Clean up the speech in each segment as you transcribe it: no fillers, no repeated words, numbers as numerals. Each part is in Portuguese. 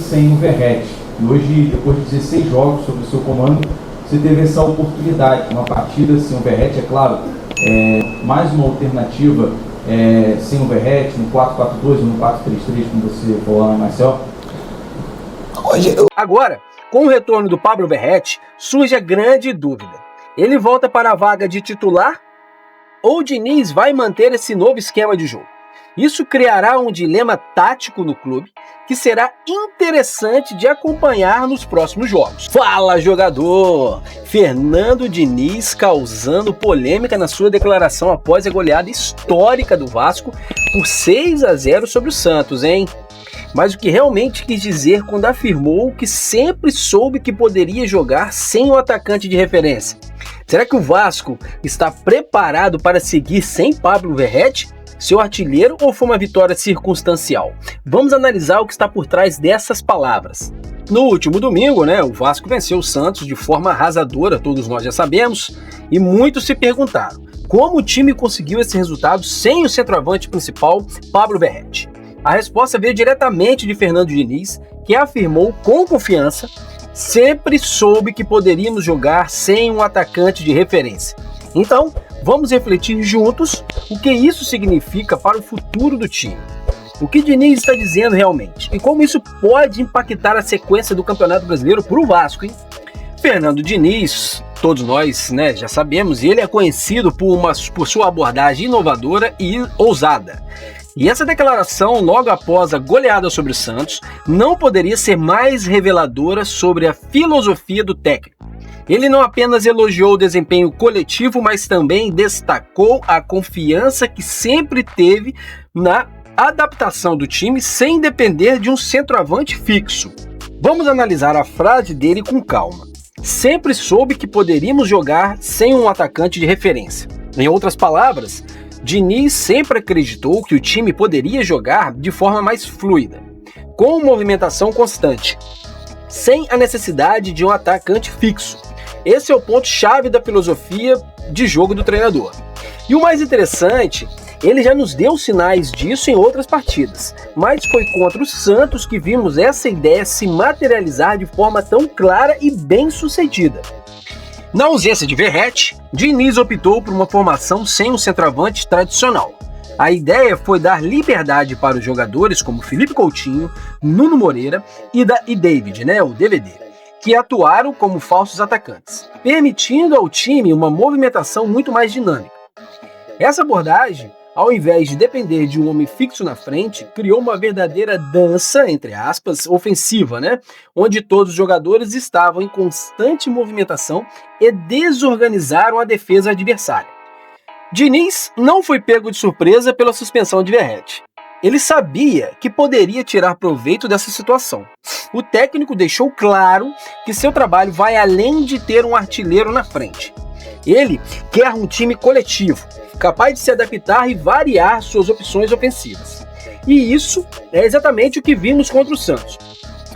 sem o Verratti. E hoje, depois de 16 jogos sob o seu comando, você teve essa oportunidade, uma partida sem o Verratti, é claro, mais uma alternativa sem o Verratti, no 4-4-2 ou no 4-3-3, como você falou lá, Marcel. Agora, com o retorno do Pablo Verratti, surge a grande dúvida. Ele volta para a vaga de titular ou o Diniz vai manter esse novo esquema de jogo? Isso criará um dilema tático no clube que será interessante de acompanhar nos próximos jogos. Fala, jogador! Fernando Diniz causando polêmica na sua declaração após a goleada histórica do Vasco por 6-0 sobre o Santos, hein? Mas o que realmente quis dizer quando afirmou que sempre soube que poderia jogar sem o atacante de referência? Será que o Vasco está preparado para seguir sem Pablo Verratti, seu artilheiro, ou foi uma vitória circunstancial? Vamos analisar o que está por trás dessas palavras. No último domingo, o Vasco venceu o Santos de forma arrasadora, todos nós já sabemos, e muitos se perguntaram como o time conseguiu esse resultado sem o centroavante principal, Pablo Verratti. A resposta veio diretamente de Fernando Diniz, que afirmou com confiança: sempre soube que poderíamos jogar sem um atacante de referência. Então, vamos refletir juntos o que isso significa para o futuro do time. O que Diniz está dizendo realmente e como isso pode impactar a sequência do Campeonato Brasileiro para o Vasco, hein? Fernando Diniz, todos nós já sabemos, ele é conhecido por sua abordagem inovadora e ousada. E essa declaração, logo após a goleada sobre o Santos, não poderia ser mais reveladora sobre a filosofia do técnico. Ele não apenas elogiou o desempenho coletivo, mas também destacou a confiança que sempre teve na adaptação do time sem depender de um centroavante fixo. Vamos analisar a frase dele com calma. Sempre soube que poderíamos jogar sem um atacante de referência. Em outras palavras, Diniz sempre acreditou que o time poderia jogar de forma mais fluida, com movimentação constante, sem a necessidade de um atacante fixo. Esse é o ponto-chave da filosofia de jogo do treinador. E o mais interessante, ele já nos deu sinais disso em outras partidas, mas foi contra o Santos que vimos essa ideia se materializar de forma tão clara e bem-sucedida. Na ausência de Verratti, Diniz optou por uma formação sem um centroavante tradicional. A ideia foi dar liberdade para os jogadores como Felipe Coutinho, Nuno Moreira e David, o DVD, que atuaram como falsos atacantes, permitindo ao time uma movimentação muito mais dinâmica. Essa abordagem, ao invés de depender de um homem fixo na frente, criou uma verdadeira dança, entre aspas, ofensiva, onde todos os jogadores estavam em constante movimentação e desorganizaram a defesa adversária. Diniz não foi pego de surpresa pela suspensão de Verratti. Ele sabia que poderia tirar proveito dessa situação. O técnico deixou claro que seu trabalho vai além de ter um artilheiro na frente. Ele quer um time coletivo, capaz de se adaptar e variar suas opções ofensivas. E isso é exatamente o que vimos contra o Santos.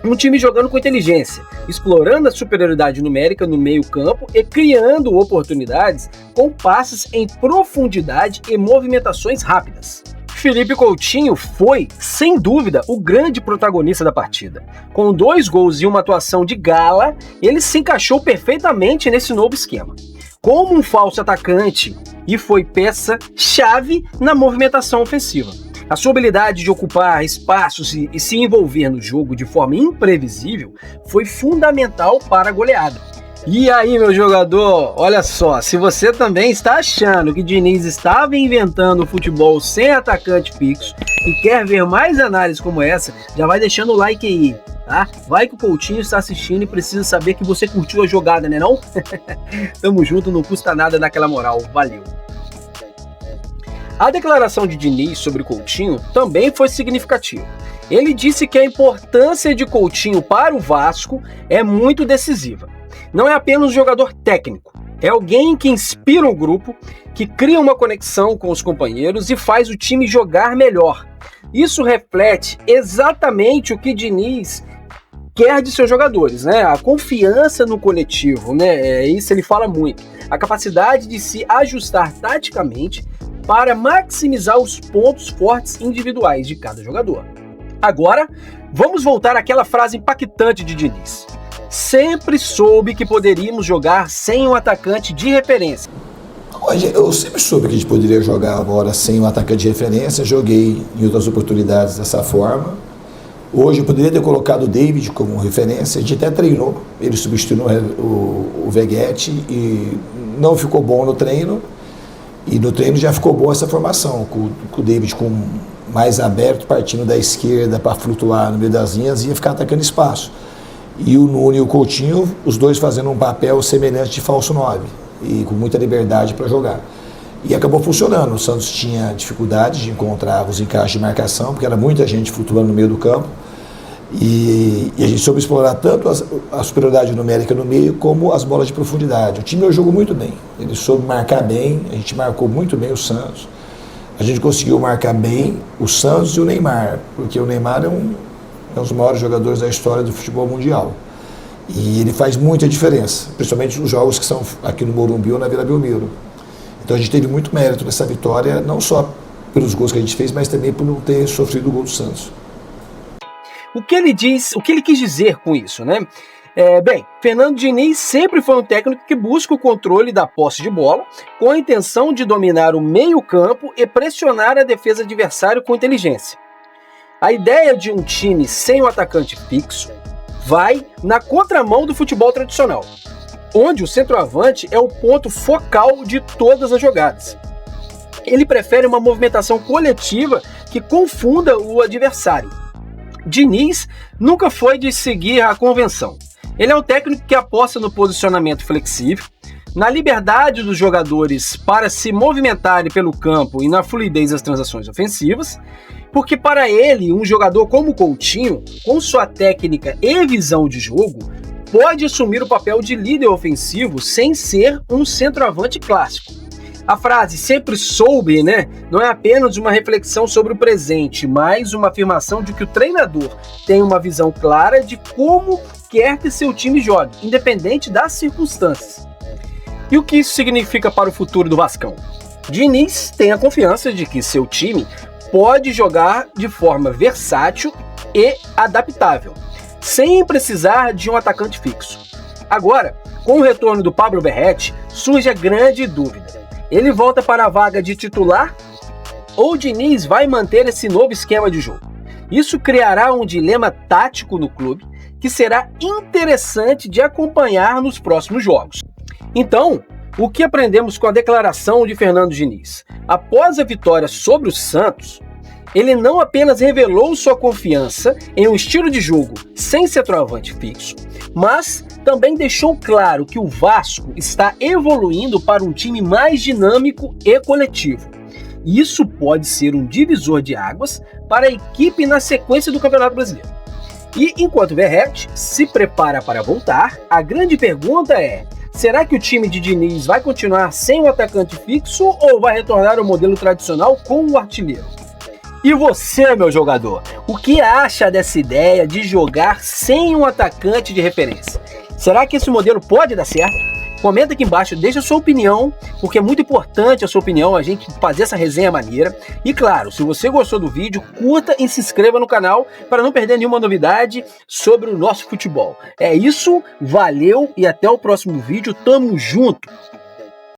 Um time jogando com inteligência, explorando a superioridade numérica no meio-campo e criando oportunidades com passes em profundidade e movimentações rápidas. Felipe Coutinho foi, sem dúvida, o grande protagonista da partida. Com 2 gols e uma atuação de gala, ele se encaixou perfeitamente nesse novo esquema, como um falso atacante, e foi peça-chave na movimentação ofensiva. A sua habilidade de ocupar espaços e se envolver no jogo de forma imprevisível foi fundamental para a goleada. E aí, meu jogador, olha só, se você também está achando que Diniz estava inventando futebol sem atacante fixo e quer ver mais análises como essa, já vai deixando o like aí, tá? Vai que o Coutinho está assistindo e precisa saber que você curtiu a jogada, né não? Tamo junto, não custa nada daquela moral, valeu! A declaração de Diniz sobre Coutinho também foi significativa. Ele disse que a importância de Coutinho para o Vasco é muito decisiva. Não é apenas um jogador técnico, é alguém que inspira um grupo, que cria uma conexão com os companheiros e faz o time jogar melhor. Isso reflete exatamente o que Diniz quer de seus jogadores, A confiança no coletivo, Isso ele fala muito. A capacidade de se ajustar taticamente para maximizar os pontos fortes individuais de cada jogador. Agora, vamos voltar àquela frase impactante de Diniz. Sempre soube que poderíamos jogar sem um atacante de referência. Eu sempre soube que a gente poderia jogar agora sem um atacante de referência, joguei em outras oportunidades dessa forma. Hoje eu poderia ter colocado o David como referência, a gente até treinou, ele substituiu o Veguete e não ficou bom no treino. E no treino já ficou boa essa formação, com o David mais aberto, partindo da esquerda para flutuar no meio das linhas e ia ficar atacando espaço. E o Nuno e o Coutinho, os dois fazendo um papel semelhante de falso 9 e com muita liberdade para jogar. E acabou funcionando. O Santos tinha dificuldade de encontrar os encaixes de marcação, porque era muita gente flutuando no meio do campo. E a gente soube explorar tanto a superioridade numérica no meio, como as bolas de profundidade. O time jogou muito bem, ele soube marcar bem, a gente marcou muito bem o Santos. A gente conseguiu marcar bem o Santos e o Neymar, porque o Neymar é um dos maiores jogadores da história do futebol mundial. E ele faz muita diferença, principalmente nos jogos que são aqui no Morumbi ou na Vila Belmiro. Então a gente teve muito mérito nessa vitória, não só pelos gols que a gente fez, mas também por não ter sofrido o gol do Santos. O que ele quis dizer com isso, né? Bem, Fernando Diniz sempre foi um técnico que busca o controle da posse de bola com a intenção de dominar o meio-campo e pressionar a defesa adversária com inteligência. A ideia de um time sem um atacante fixo vai na contramão do futebol tradicional, onde o centroavante é o ponto focal de todas as jogadas. Ele prefere uma movimentação coletiva que confunda o adversário. Diniz nunca foi de seguir a convenção. Ele é um técnico que aposta no posicionamento flexível, na liberdade dos jogadores para se movimentarem pelo campo e na fluidez das transações ofensivas, porque para ele, um jogador como o Coutinho, com sua técnica e visão de jogo, pode assumir o papel de líder ofensivo sem ser um centroavante clássico. A frase sempre soube, né, não é apenas uma reflexão sobre o presente, mas uma afirmação de que o treinador tem uma visão clara de como quer que seu time jogue, independente das circunstâncias. E o que isso significa para o futuro do Vascão? Diniz tem a confiança de que seu time pode jogar de forma versátil e adaptável, sem precisar de um atacante fixo. Agora, com o retorno do Pablo Verrete, surge a grande dúvida. Ele volta para a vaga de titular ou Diniz vai manter esse novo esquema de jogo? Isso criará um dilema tático no clube que será interessante de acompanhar nos próximos jogos. Então, o que aprendemos com a declaração de Fernando Diniz? Após a vitória sobre o Santos, ele não apenas revelou sua confiança em um estilo de jogo sem centroavante fixo, mas também deixou claro que o Vasco está evoluindo para um time mais dinâmico e coletivo. Isso pode ser um divisor de águas para a equipe na sequência do Campeonato Brasileiro. E enquanto Verrete se prepara para voltar, a grande pergunta é: será que o time de Diniz vai continuar sem o atacante fixo ou vai retornar ao modelo tradicional com o artilheiro? E você, meu jogador, o que acha dessa ideia de jogar sem um atacante de referência? Será que esse modelo pode dar certo? Comenta aqui embaixo, deixa a sua opinião, porque é muito importante a sua opinião, a gente fazer essa resenha maneira. E claro, se você gostou do vídeo, curta e se inscreva no canal para não perder nenhuma novidade sobre o nosso futebol. É isso, valeu e até o próximo vídeo, tamo junto!